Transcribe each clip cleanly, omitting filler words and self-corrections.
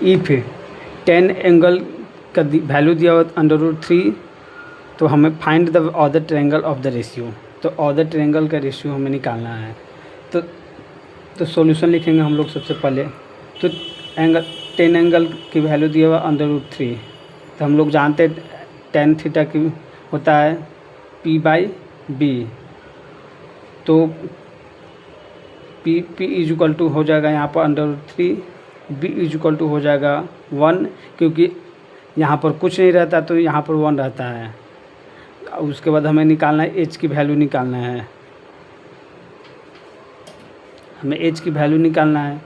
If ten angle का value दिया हुआ √3, तो हमें find the other triangle of the ratio, तो अदर ट्रायंगल का रेशियो हमें निकालना है। तो सॉल्यूशन लिखेंगे हम लोग सबसे पहले। तो एंगल 10 एंगल की वैल्यू दिया हुआ √3, तो हम लोग जानते हैं tan थीटा की होता है P/B, तो P इक्वल टू हो जाएगा यहाँ पर √3, B इक्वल टू हो जाएगा 1, क्योंकि यहाँ पर कुछ नहीं रहता तो यहाँ पर 1 रहता है। उसके बाद हमें निकालना है H की वैल्यू निकालना है, हमें H की वैल्यू निकालना है।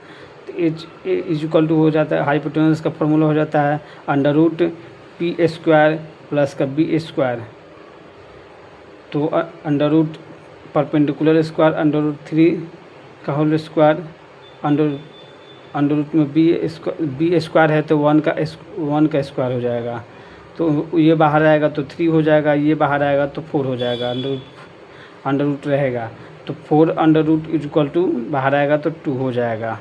तो H इक्वल टू हो जाता है, हाइपोटेन्यूस का फॉर्मूला हो जाता है √P² प्लस का B², तो अंडर परपेंडिकुलर स्क्वायर √3 का होल स्क्वायर, अंडर रूट में B² है तो 1 का स्क्वायर हो जाएगा, तो ये बाहर आएगा तो 3 हो जाएगा, ये बाहर आएगा तो 4 हो जाएगा, अंडर रूट रहेगा तो 4 अंडर रूट इक्वल टू बाहर आएगा तो 2 हो जाएगा।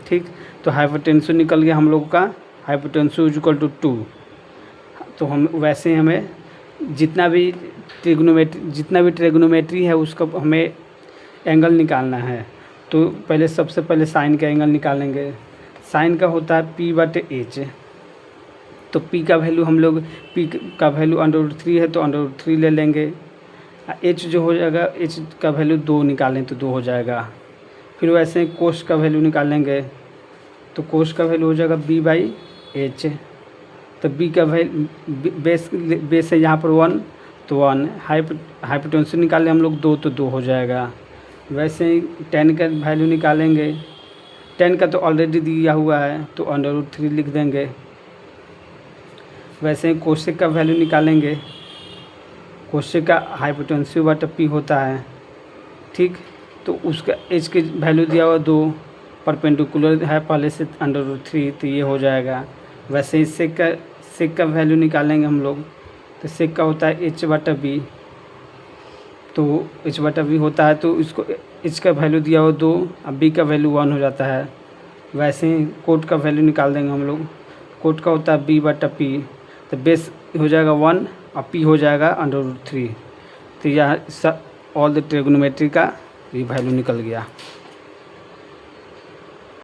ठीक, तो हाइपोटेन्शन निकल गया हम लोग का, हाइपोटेन्शन इक्वल टू 2। तो हम वैसे हमें जितना भी ट्रिग्नोमेट्री है उसका हमें एंगल निकालना है। तो सबसे पहले साइन का एंगल निकालेंगे। साइन का होता है P/H, तो P का वैल्यू हम लोग P का वैल्यू √3 है तो √3 ले लेंगे। H जो हो जाएगा, H का वैल्यू 2 निकालें तो 2 हो जाएगा। फिर वैसे कोस का वैल्यू निकालेंगे, तो कोस का वैल्यू हो जाएगा B/H, तो B का वैल्यू बेस है यहाँ पर 1, तो 1। हाइपोटेन्शन निकालें हम लोग 2 तो 2 हो जाएगा। वैसे ही 10 का वैल्यू निकालेंगे, 10 का तो ऑलरेडी दिया हुआ है तो √3 लिख देंगे। वैसे ही कोसेक का वैल्यू निकालेंगे, कोसेक का हाइपोटेन्सिव/P होता है। ठीक, तो उसका H की वैल्यू दिया हुआ 2, परपेंडिकुलर है पहले से √3, तो ये हो जाएगा। वैसे ही सेक का वैल्यू निकालेंगे हम लोग, तो सेक का होता है H/B, तो H/B होता है, तो इसको H का वैल्यू दिया हुआ 2, अब B का वैल्यू 1 हो जाता है। वैसे ही कोट का वैल्यू निकाल देंगे हम लोग, कोट का होता है B/P, तो बेस हो जाएगा 1 और P हो जाएगा √3। तो यह ऑल द ट्रिग्नोमेट्री का ये वैल्यू निकल गया।